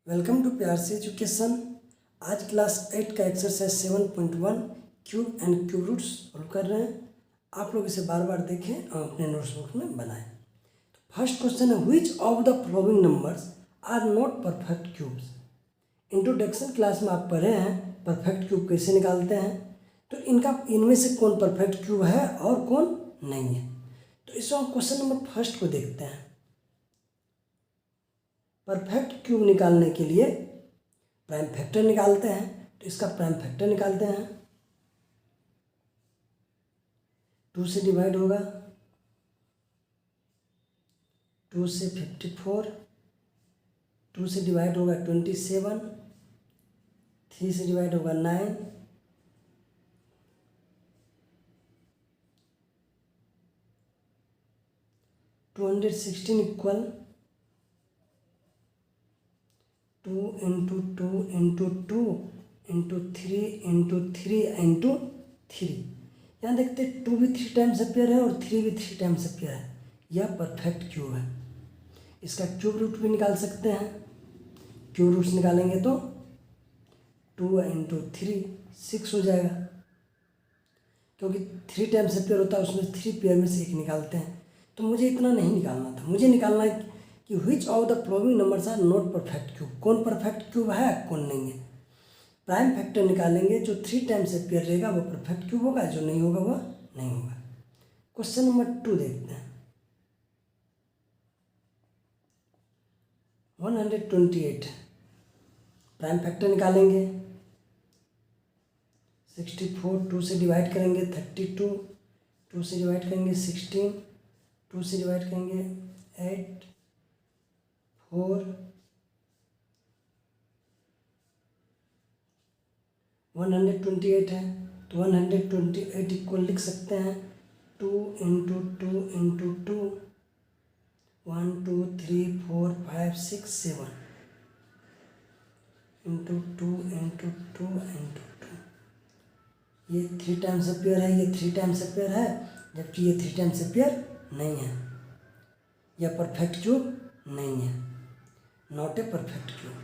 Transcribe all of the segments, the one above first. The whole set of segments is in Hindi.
वेलकम टू प्यार से एजुकेशन। आज क्लास 8 का exercise 7.1 cube and cube roots solve कर रहे हैं। आप लोग इसे बार बार देखें और अपने नोट्सबुक में बनाएं। तो फर्स्ट क्वेश्चन है, which of the following numbers are not perfect cubes. Introduction class में आप पढ़े हैं परफेक्ट क्यूब कैसे निकालते हैं। तो इनमें से कौन परफेक्ट क्यूब है और कौन नहीं है। तो इसमें हम क्वेश्चन नंबर फर्स्ट को देखते हैं। परफेक्ट क्यूब निकालने के लिए प्राइम फैक्टर निकालते हैं। तो इसका प्राइम फैक्टर निकालते हैं। 2 से डिवाइड होगा, 2 से 54, 2 से डिवाइड होगा 27, 3 से डिवाइड होगा 9, 216 equal 2 into 2 into 2 into 3 into 3 into 3। यहाँ देखते 2 भी 3 टाइम्स अपेयर है और 3 भी 3 टाइम्स अपेयर है। यह परफेक्ट क्यूब है। इसका क्यूब रूट भी निकाल सकते हैं। क्यूब रूट्स निकालेंगे तो 2 इंटू 3 6 हो जाएगा, क्योंकि 3 टाइम्स अपेयर होता है, उसमें 3 पेयर में से एक निकालते हैं। तो मुझे इतना नहीं निकालना था, मुझे निकालना है कि which of the following numbers are not perfect cube. कौन परफेक्ट क्यूब है कौन नहीं है। प्राइम फैक्टर निकालेंगे, जो 3 टाइम्स अपेयर रहेगा वो परफेक्ट क्यूब होगा, जो नहीं होगा वह नहीं होगा। क्वेश्चन नंबर 2 देखते हैं। 128 प्राइम फैक्टर निकालेंगे। 64 2 से डिवाइड करेंगे 32, 2 से डिवाइड करेंगे 16, 2 से डिवाइड करेंगे 8, 4, 128 है तो 128 इक्वल लिख सकते हैं 2 into 2 into 2, 1 2 3 4 5 6 7 into 2 into 2 into 2। ये 3 टाइम्स अपेयर है, ये 3 टाइम्स अपेयर है, जबकि ये 3 टाइम्स अपेयर नहीं है। यह परफेक्ट क्यूब नहीं है। Not a perfect cube,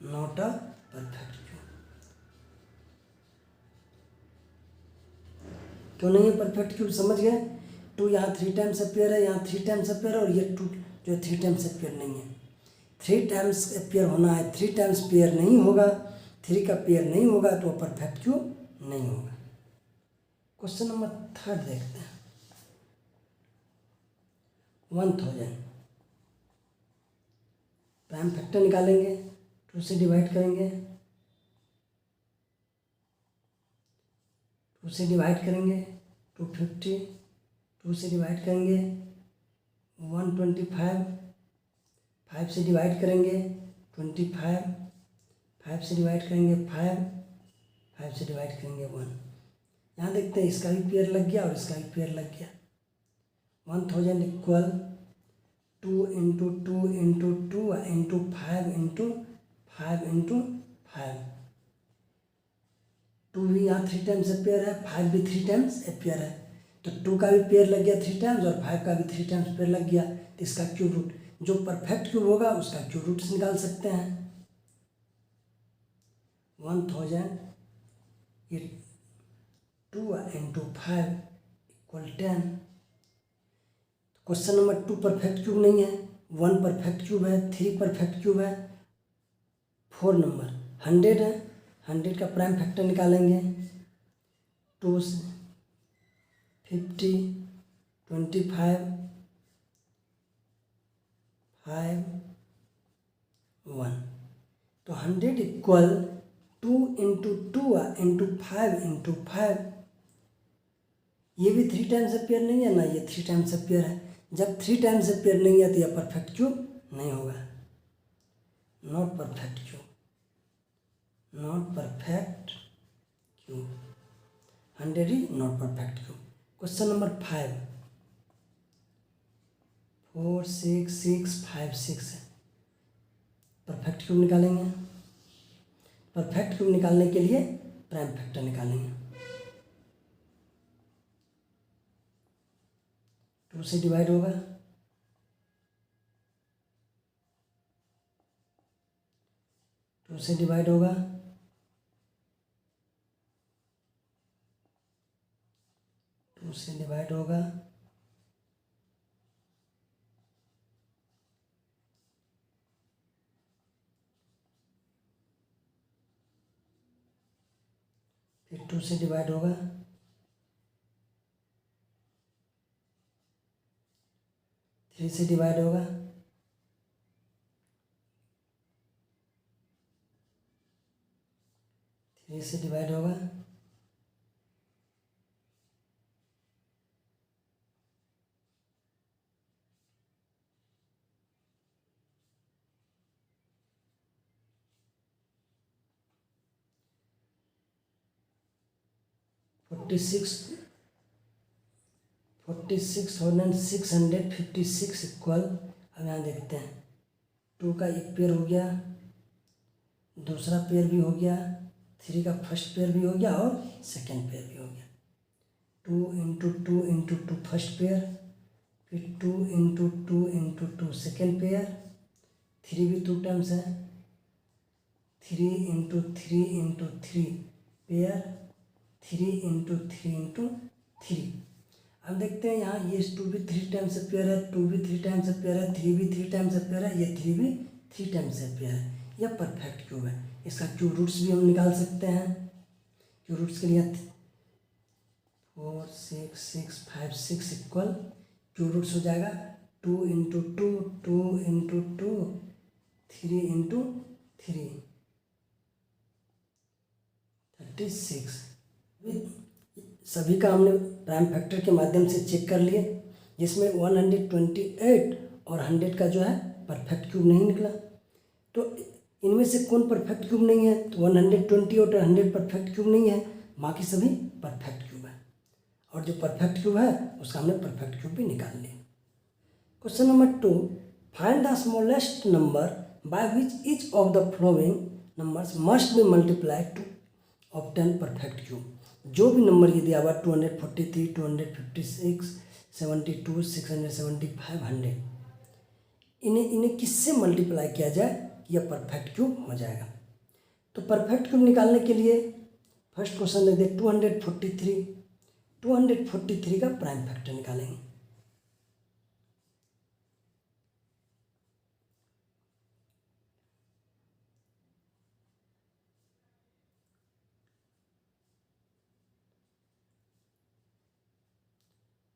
not a perfect cube. क्यों नहीं है परफेक्ट क्यूब, समझ गए। 2 यहाँ 3 टाइम्स अपेयर है, यहाँ 3 टाइम्स अपेयर है, और ये 2 जो 3 टाइम्स अपेयर नहीं है। 3 टाइम्स अपेयर होना है, 3 टाइम्स पेयर नहीं होगा, 3 का पेयर नहीं होगा तो परफेक्ट क्यूब नहीं होगा। क्वेश्चन नंबर 3 देखते हैं। 1000 प्राइम फैक्टर निकालेंगे। 2 से डिवाइड करेंगे, 2 से डिवाइड करेंगे 250, 2 से डिवाइड करेंगे 125, 5 से डिवाइड करेंगे 25, 5 से डिवाइड करेंगे 5, 5 से डिवाइड करेंगे 1। यहाँ देखते हैं इसका भी पेयर लग गया और इसका भी पेयर लग गया। 1000 equal 2 into 2 into 2 into 5 into 5 into 5। 2 भी यहाँ 3 टाइम्स अपेयर है, 5 भी 3 टाइम्स अपेयर है, तो 2 का भी पेयर लग गया 3 टाइम्स और 5 का भी 3 टाइम्स पेयर लग गया। तो इसका क्यूब रूट, जो परफेक्ट क्यूब होगा उसका क्यूब रूट निकाल सकते हैं। 1000 ये 2 into 5 equal 10। Question number 2 perfect cube नहीं है, 1 परफेक्ट क्यूब है, 3 परफेक्ट क्यूब है, 4 नंबर 100 है। 100 का प्राइम फैक्टर निकालेंगे। 2 से 50, 25, 5, 1। तो 100 इक्वल 2 इंटू 2 इंटू 5 इंटू 5। ये भी 3 टाइम्स अपेयर नहीं है ना, ये 3 टाइम्स अपेयर है। जब 3 टाइम्स अपेयर नहीं है तो यह परफेक्ट क्यूब नहीं होगा। Not perfect cube, not perfect cube. 100 he not perfect cube. Question number 5, 4 6 6 5 6 है। परफेक्ट क्यूब निकालेंगे। परफेक्ट क्यूब निकालने के लिए प्राइम फैक्टर निकालेंगे। 2 से डिवाइड होगा, 2 से डिवाइड होगा, टू से डिवाइड होगा, फिर 2 से डिवाइड होगा, 3 से डिवाइड होगा, 3 से डिवाइड होगा, 46,656 इक्वल। अब यहाँ देखते हैं, 2 का एक पेयर हो गया, दूसरा पेयर भी हो गया, 3 का फर्स्ट पेयर भी हो गया और सेकेंड पेयर भी हो गया। 2 into two into two first pair, फिर 2 इंटू टू सेकेंड पेयर, 3 भी 2 टाइम्स है, 3 into three pair, 3 into three. अब देखते हैं यहाँ ये 2 भी 3 टाइम्स से पेयर है, 2 भी 3 टाइम्स से पेयर है, 3 भी 3 टाइम्स से पेयर है, ये 3 भी 3 टाइम्स से पेयर है। यह परफेक्ट क्यूब है। इसका क्यूब रूट्स भी हम निकाल सकते हैं। क्यूब रूट्स के लिए 4 6 6 5 6 इक्वल, क्यूब रूट्स हो जाएगा 2 इंटू टू 3 इंटू 36। सभी का हमने प्राइम फैक्टर के माध्यम से चेक कर लिए, जिसमें 128 और 100 का जो है परफेक्ट क्यूब नहीं निकला। तो इनमें से कौन परफेक्ट क्यूब नहीं है? तो 120 और 100 परफेक्ट क्यूब नहीं है, बाकी सभी परफेक्ट क्यूब है। और जो परफेक्ट क्यूब है उसका हमने परफेक्ट क्यूब भी निकाल लिया। Question number 2, find the smallest number by which each of the following numbers must be multiplied to obtain perfect cube. जो भी नंबर ये दिया हुआ 243, 256, 72, 675, 100, इन्हें किससे मल्टीप्लाई किया जाए यह परफेक्ट क्यूब हो जाएगा। तो परफेक्ट क्यूब निकालने के लिए फर्स्ट क्वेश्चन लिख दे 243 का प्राइम फैक्टर निकालेंगे।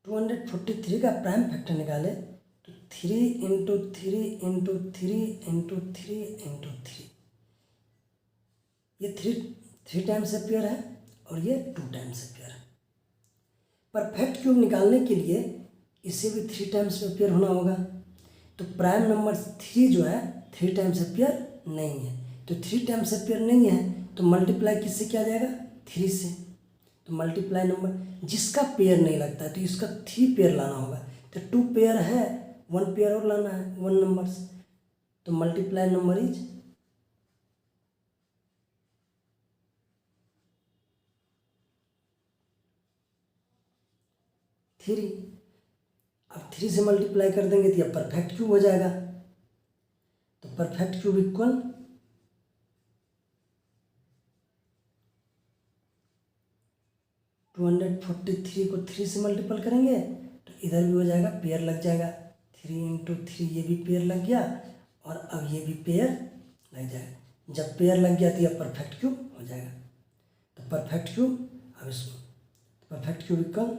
टू 243 का प्राइम फैक्टर निकाले तो 3 इंटू थ्री, ये थ्री टाइम्स अपियर है और ये 2 टाइम्स अपियर है। परफेक्ट क्यूब निकालने के लिए इसे भी 3 टाइम्स अपियर होना होगा। तो प्राइम नंबर 3 जो है 3 टाइम्स अपियर नहीं है, तो 3 टाइम्स अपियर नहीं है तो मल्टीप्लाई किससे किया जाएगा? 3 से। तो मल्टीप्लाई नंबर जिसका पेयर नहीं लगता है तो इसका 3 पेयर लाना होगा। तो 2 पेयर है, 1 पेयर और लाना है, 1 नंबर्स। तो मल्टीप्लाई नंबर इज 3। अब 3 से मल्टीप्लाई कर देंगे तो यह परफेक्ट क्यूब हो जाएगा। तो परफेक्ट क्यूब इक्वल 243 को 3 से मल्टीपल करेंगे तो इधर भी हो जाएगा, पेयर लग जाएगा। 3 इंटू थ्री, ये भी पेयर लग गया और अब ये भी पेयर लग जाएगा। जब पेयर लग गया तो यह परफेक्ट क्यूब हो जाएगा। तो परफेक्ट क्यूब, अब इसको परफेक्ट क्यूब इक्वल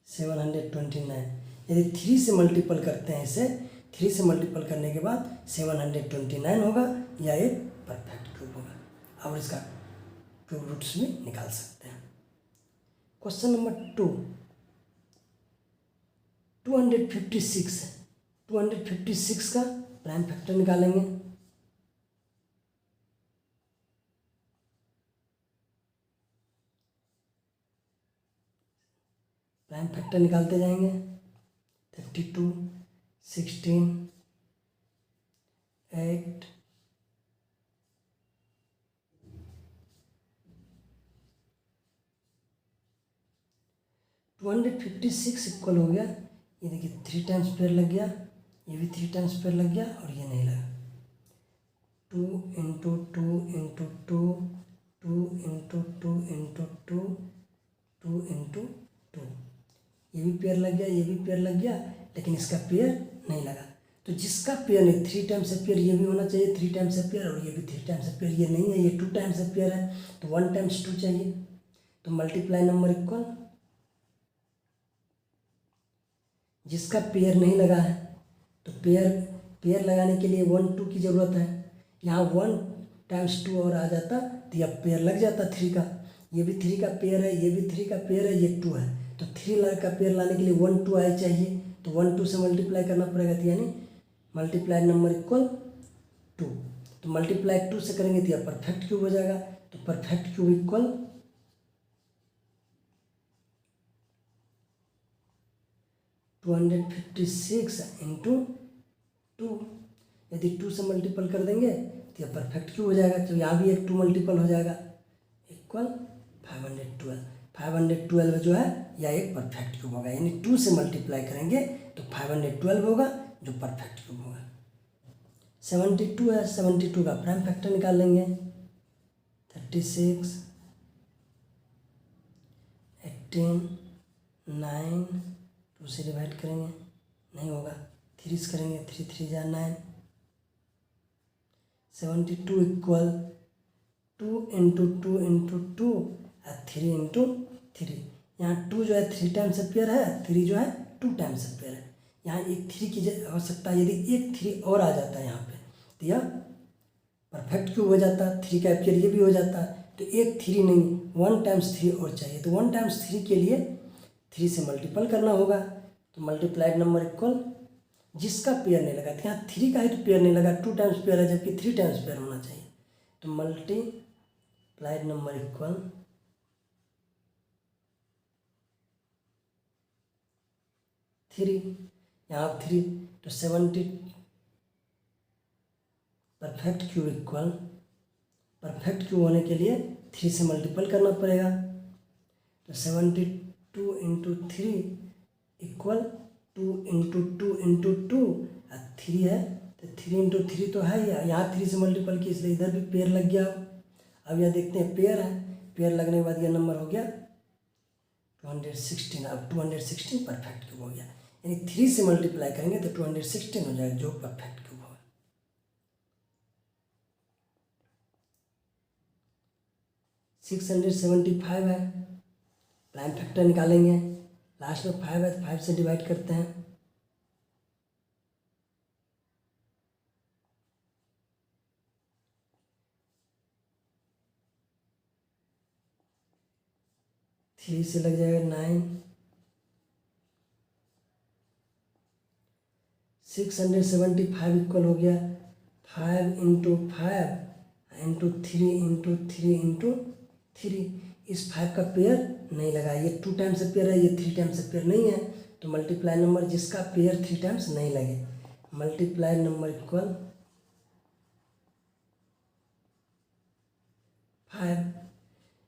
729। यदि 3 से मल्टीपल करते हैं इसे, 3 से मल्टीपल करने के बाद 729 होगा, या एक परफेक्ट क्यूब होगा। और इसका क्यूब रूट्स भी निकाल सकते हैं। क्वेश्चन नंबर 2, 256 है। 256 का प्राइम फैक्टर निकालेंगे। प्राइम फैक्टर निकालते जाएंगे। 32, 16, 8, 256 इक्वल हो गया, ये देखिए 3 टाइम्स पेयर लग गया, ये भी 3 टाइम्स पेयर लग गया और ये नहीं लगा। 2 into two into two, 2 into two into two, 2 into two. ये भी पेयर लग गया, ये भी पेयर लग गया, लेकिन इसका पेयर नहीं लगा। तो जिसका पेयर नहीं, 3 टाइम्स पेयर ये भी होना चाहिए, 3 टाइम्स पेयर, और ये भी 3 टाइम्स पेयर, ये नहीं है, ये 2 टाइम्स पेयर है, तो 1 टाइम्स 2 चाहिए। तो मल्टीप्लाई नंबर इक्वल, जिसका पेयर नहीं लगा है तो पेयर लगाने के लिए 1 2 की ज़रूरत है। यहाँ 1 टाइम्स 2 और आ जाता तो यह पेयर लग जाता 3 का। ये भी 3 का पेयर है, ये भी 3 का पेयर है, ये 2 है, तो 3 का पेयर लाने के लिए 1 2 आए चाहिए, तो 1 2 से मल्टीप्लाई करना पड़ेगा, तो यानी मल्टीप्लाई नंबर इक्वल 2। तो मल्टीप्लाई 2 से करेंगे तो यह परफेक्ट क्यूब हो जाएगा। तो परफेक्ट क्यूब इक्वल 256 इंटू 2। यदि 2 से मल्टीपल कर देंगे तो यह परफेक्ट क्यूब हो जाएगा। तो यहाँ भी एक 2 मल्टीपल हो जाएगा, इक्वल 512। 512 जो है यह एक परफेक्ट क्यूब होगा, यानी 2 से मल्टीप्लाई करेंगे तो 512 होगा, जो परफेक्ट क्यूब होगा। 72 है, 72 का प्राइम फैक्टर निकाल लेंगे। 36, 18, 9, 2 से डिवाइड करेंगे, नहीं होगा, 3 से करेंगे, 3 3 जा 9। 72 equal 2 into two into two और 3 इंटू 3। यहाँ 2 जो है 3 टाइम्स पेयर है, 3 जो है 2 टाइम्स पेयर है। यहाँ एक 3 की आवश्यकता, यदि एक 3 और आ जाता है यहाँ पे तो यह परफेक्ट क्यूब हो जाता, 3 का पेयर ये भी हो जाता। तो एक 3 नहीं, 1 टाइम्स 3 और चाहिए, तो 1 टाइम्स 3 के लिए 3 से मल्टीपल करना होगा। तो मल्टीप्लाइड नंबर इक्वल, जिसका पेयर नहीं लगा, तो यहाँ 3 का ही तो पेयर नहीं लगा, 2 टाइम्स पेयर है, जबकि 3 टाइम्स पेयर होना चाहिए। तो मल्टीप्लाइड नंबर इक्वल 3, यहाँ 3, तो 70 perfect cube equal, perfect cube होने के लिए 3 से मल्टीपल करना पड़ेगा। तो 72 into 3 equal 2 into two into two और 3 है, तो 3 इंटू 3 तो है ही, यहाँ 3 से मल्टीपल की, इसलिए इधर भी पेयर लग गया। अब यह देखते हैं पेयर है, पेयर लगने के बाद यह नंबर हो गया 216। अब 216 परफेक्ट क्यूब हो गया, यानी 3 से मल्टीप्लाई करेंगे तो 216 हो जाएगा, जो परफेक्ट क्यूब होगा। 675 है, प्राइम फैक्टर निकालेंगे, लास्ट में 5 है तो 5 से डिवाइड करते हैं। थ्री से लग जाएगा 9। 675 इक्वल हो गया 5 इंटू 5 इंटू 3 इंटू 3 इंटू 3। इस 5 का पेयर नहीं लगा, ये 2 टाइम्स पेयर है, ये 3 टाइम्स पेयर नहीं है, तो मल्टीप्लाई नंबर जिसका पेयर 3 टाइम्स नहीं लगे, मल्टीप्लाई नंबर इक्वल 5।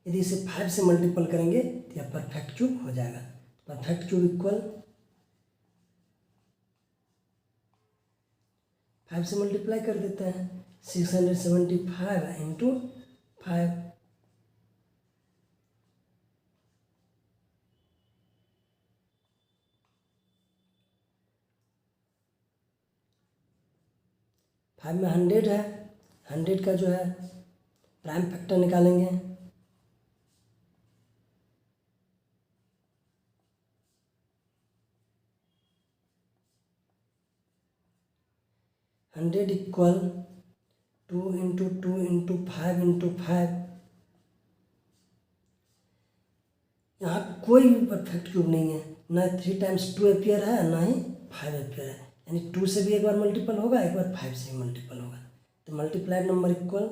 यदि इसे 5 से मल्टीपल करेंगे तो यह परफेक्ट क्यूब हो जाएगा। परफेक्ट क्यूब इक्वल 5 से मल्टीप्लाई कर देते हैं, 675 इंटू 5। फाइव में 100 है, 100 का जो है प्राइम फैक्टर निकालेंगे। Hundred equal 2 into two into 5 into 5। यहाँ कोई भी परफेक्ट क्यूब नहीं है, ना 3 टाइम्स 2 एपियर है, ना ही 5 एपियर है, यानी 2 से भी एक बार मल्टीपल होगा, एक बार 5 से भी मल्टीपल होगा। तो multiplied number equal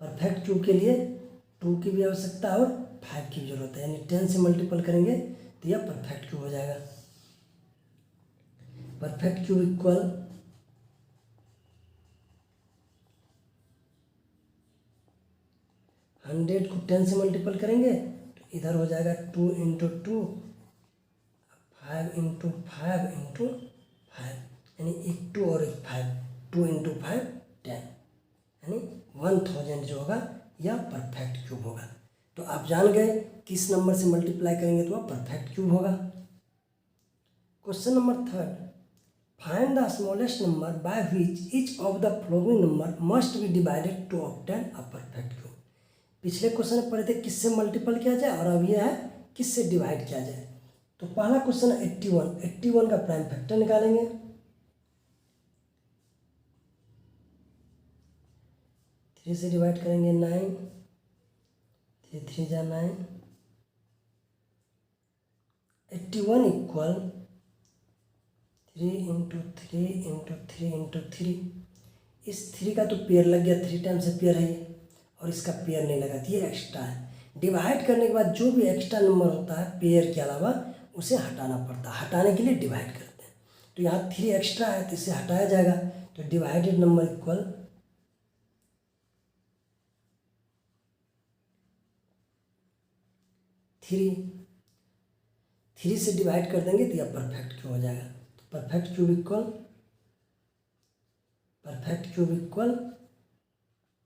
perfect cube के लिए 2 की भी आवश्यकता है और 5 की भी जरूरत है, यानी 10 से मल्टीपल करेंगे तो यह परफेक्ट क्यूब हो जाएगा। परफेक्ट क्यूब इक्वल 100 को 10 से मल्टीपल करेंगे तो इधर हो जाएगा 2 इंटू टू 5 यानी एक 2 और एक 5, 2 × 5 10, यानी 1000 जो होगा यह परफेक्ट क्यूब होगा। तो आप जान गए किस नंबर से मल्टीप्लाई करेंगे तो वह परफेक्ट क्यूब होगा। Question number 3, find the smallest number by which each of the following number must be divided to obtain a perfect cube. पिछले क्वेश्चन में पढ़े थे किससे मल्टीपल किया जाए और अब यह है किससे डिवाइड किया जाए। तो पहला क्वेश्चन है 81 का प्राइम फैक्टर निकालेंगे। 3 से डिवाइड करेंगे 9, 3 3 जा 9, 81 इक्वल 3 × 3 × 3 × 3। इस 3 का तो पेयर लग गया, 3 टाइम्स से पेयर है ये, और इसका पेयर नहीं लगा, ये एक्स्ट्रा है। डिवाइड करने के बाद जो भी एक्स्ट्रा नंबर होता है पेयर के अलावा उसे हटाना पड़ता है, हटाने के लिए डिवाइड करते हैं। तो यहाँ 3 एक्स्ट्रा है तो इसे हटाया जाएगा, तो डिवाइडेड नंबर इक्वल 3 से डिवाइड कर देंगे तो यह परफेक्ट क्यूब हो जाएगा। तो परफेक्ट क्यूब इक्वल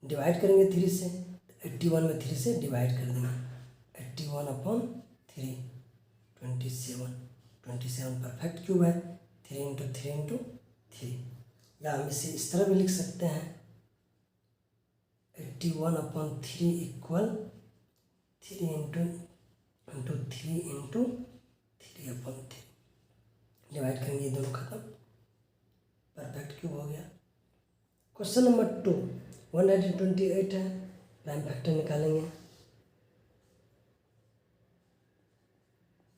डिवाइड करेंगे 3 से, तो 81 में 3 से डिवाइड कर देंगे, 81/3 27 परफेक्ट क्यूब है। 3 × 3 × 3, या हम इसे इस तरह भी लिख सकते हैं 81/3 इक्वल 3 × 3 × 3/3। डिवाइड करेंगे ये दोनों खत्म, परफेक्ट क्यूब हो गया। क्वेश्चन नंबर 2, 128 है, प्राइम फैक्टर निकालेंगे।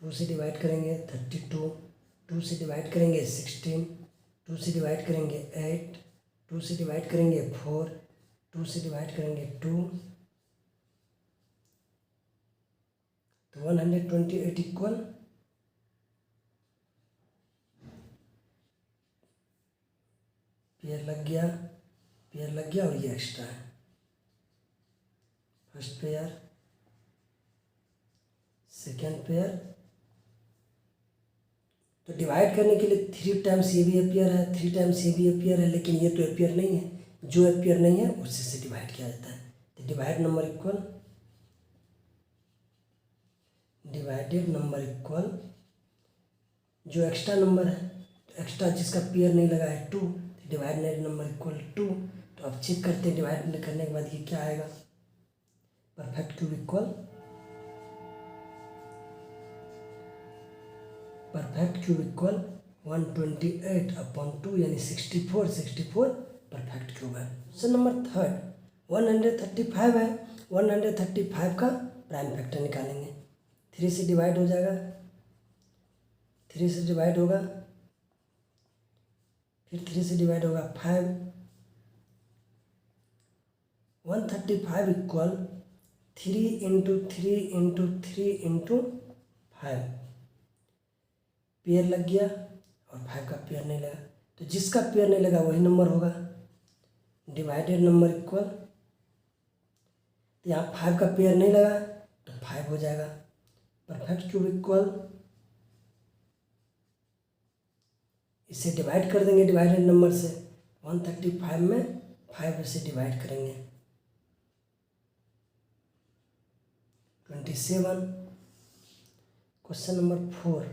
2 से डिवाइड करेंगे 32, 2 से डिवाइड करेंगे 16, 2 से डिवाइड करेंगे 8, 2 से डिवाइड करेंगे 4, 2 से डिवाइड करेंगे 2, तो 128 इक्वल पेयर लग गया और ये एक्स्ट्रा है, फर्स्ट पेयर, सेकेंड पेयर। तो डिवाइड करने के लिए 3 टाइम्स ये भी अपियर है, 3 टाइम्स ये भी अपियर है, लेकिन ये तो अपियर नहीं है, जो अपियर नहीं है उसी से डिवाइड किया जाता है। तो डिवाइडेड नंबर इक्वल जो एक्स्ट्रा नंबर है, तो एक्स्ट्रा जिसका पेयर नहीं लगा है 2, तो डिवाइडेड नंबर इक्वल 2। तो अब चेक करते हैं डिवाइड करने के बाद ये क्या आएगा। परफेक्ट क्यूब इक्वल 128/2 यानी 64 परफेक्ट क्यूब है। क्वेश्चन नंबर 3, 135 है, 135 का प्राइम फैक्टर निकालेंगे। 3 से डिवाइड हो जाएगा, 3 से डिवाइड होगा, फिर 3 से डिवाइड होगा 5, 135 इक्वल 3 × 3 × 3 × 5। पेयर लग गया और 5 का पेयर नहीं लगा, तो जिसका पेयर नहीं लगा वही नंबर होगा। डिवाइडेड नंबर इक्वल, तो यहाँ 5 का पेयर नहीं लगा तो 5 हो जाएगा। परफेक्ट क्यूब इक्वल, इसे डिवाइड कर देंगे डिवाइडेड नंबर से, 135 में 5 से डिवाइड करेंगे 27। क्वेश्चन नंबर 4,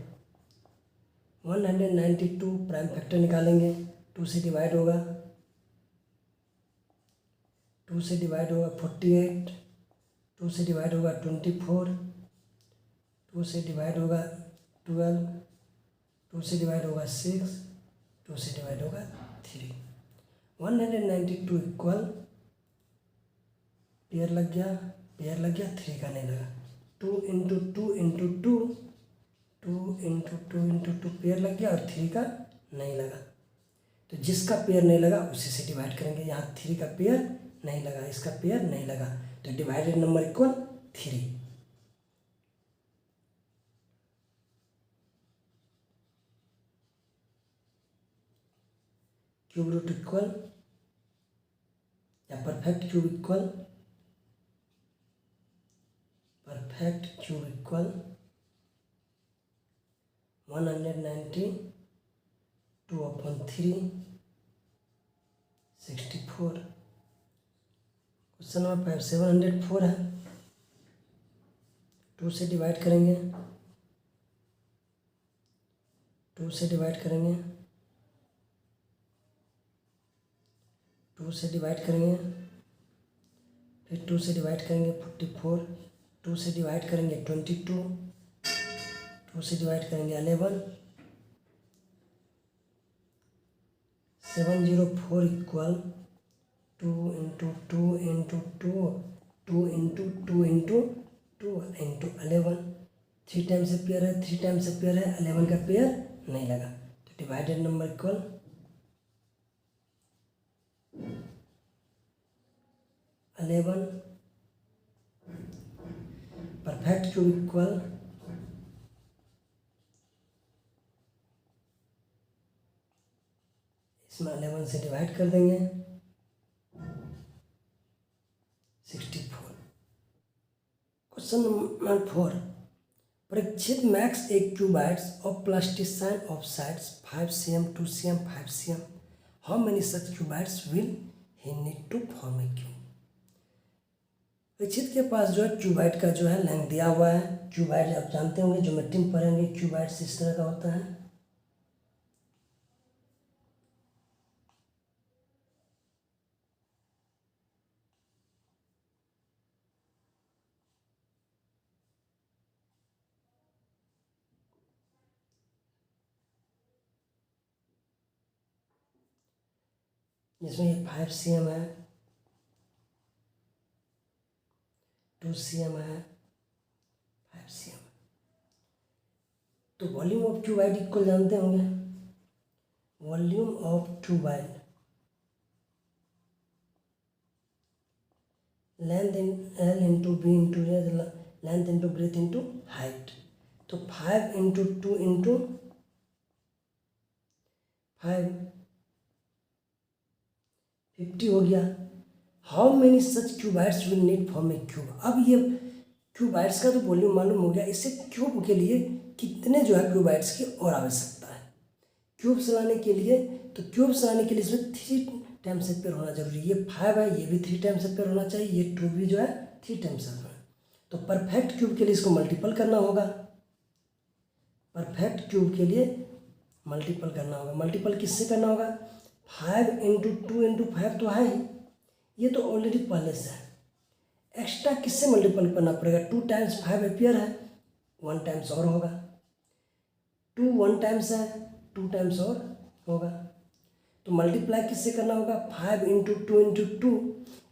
192 प्राइम फैक्टर निकालेंगे। 2 से डिवाइड होगा, 2 से डिवाइड होगा 48, 2 से डिवाइड होगा 24, 2 से डिवाइड होगा 12, 2 से डिवाइड होगा 6, 2 से डिवाइड होगा 3। 192 इक्वल पेयर लग गया, 3 का नहीं लगा, 2 × 2 × 2, 2 × 2 × 2 पेयर लग गया और 3 का नहीं लगा, तो जिसका पेयर नहीं लगा उसी से डिवाइड करेंगे। यहाँ 3 का पेयर नहीं लगा, इसका पेयर नहीं लगा, तो divided number equal 3। Cube root equal या perfect cube equal 192/3 64। Question number 5 704 है, 2 से डिवाइड करेंगे, 2 से डिवाइड करेंगे, 2 से डिवाइड करेंगे, फिर 2 से डिवाइड करेंगे 44, 2 से डिवाइड करेंगे 22, 2 से डिवाइड करेंगे 11, 704 equal 2 into 2 into 2 2 into 2 into 2 into 11। 3 times pair है, 3 टाइम्स पेयर है, 11 का पेयर नहीं लगा, तो divided number equal 11। Perfect cube equal इसमें 11 से डिवाइड कर देंगे 64। Question number 4, Parikshit makes a cuboids of plasticine of sides 5 cm 2 cm 5 cm, how many such cuboids will he need to form a cube. Parikshit के पास जो है क्यूबाइड का जो है लेंथ दिया हुआ है। क्यूबाइड आप जानते होंगे, ज्योमेट्री में पढ़ेंगे, क्यूबाइड इस तरह का होता है। जिसमें ये 5 cm है, 2 cm है, 5 cm। तो वॉल्यूम ऑफ क्यूबाइड इक्वल जानते होंगे, volume of cuboid length in L into B into length into breadth into height. तो 5 इंटू 2 इंटू 5 50 हो गया। How many such cuboids will need form a cube. अब ये क्यूबाइड्स का तो वॉल्यूम मालूम हो गया, इससे क्यूब के लिए कितने जो है क्यूबाइड्स की और आवश्यकता है। क्यूब्स लाने के लिए, तो क्यूब्स लाने के लिए इसमें 3 टाइम्स एम्पेयर होना जरूरी है। ये 5 है, ये भी 3 टाइम्स एम्पेयर होना चाहिए, ये 2 भी जो है 3 टाइम्स एम्पेयर। तो परफेक्ट क्यूब के लिए इसको मल्टीपल करना होगा, परफेक्ट क्यूब के लिए मल्टीपल करना होगा। मल्टीपल किससे करना होगा, 5 इंटू 2 इंटू 5 तो है ही, ये तो ऑलरेडी पहले से है। एक्स्ट्रा किससे मल्टीपल करना पड़ेगा, 2 टाइम्स 5 एम्पियर है, 1 टाइम्स और होगा। 2 1 टाइम्स है, 2 टाइम्स और होगा। तो मल्टीप्लाई किससे करना होगा, 5 इंटू 2 इंटू 2,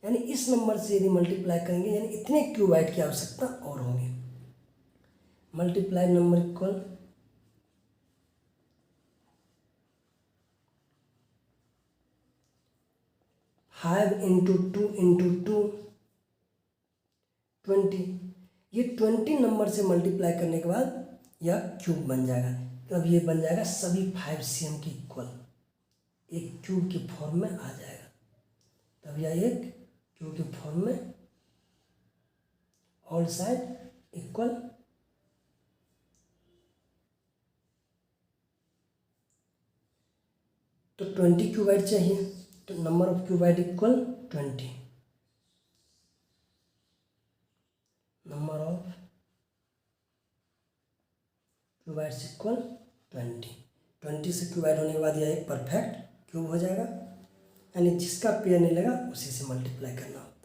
यानी इस नंबर से यदि मल्टीप्लाई करेंगे यानी इतने क्यूबाइड की आवश्यकता और होगी। Multiply number equal 5 into 2 into 2 20। ये 20 नंबर से मल्टीप्लाई करने के बाद यह क्यूब बन जाएगा। तब ये बन जाएगा सभी 5 cm के इक्वल, एक क्यूब के फॉर्म में आ जाएगा। तब यह एक क्यूब के फॉर्म में ऑल साइड इक्वल तो 20 क्यूबाइड चाहिए, तो number of cuboid equal 20, number of cuboids equal 20। 20 से क्यूबाइड होने के बाद यह एक परफेक्ट क्यूब हो जाएगा, यानी जिसका पेयर नहीं लगा उसी से मल्टीप्लाई करना होगा।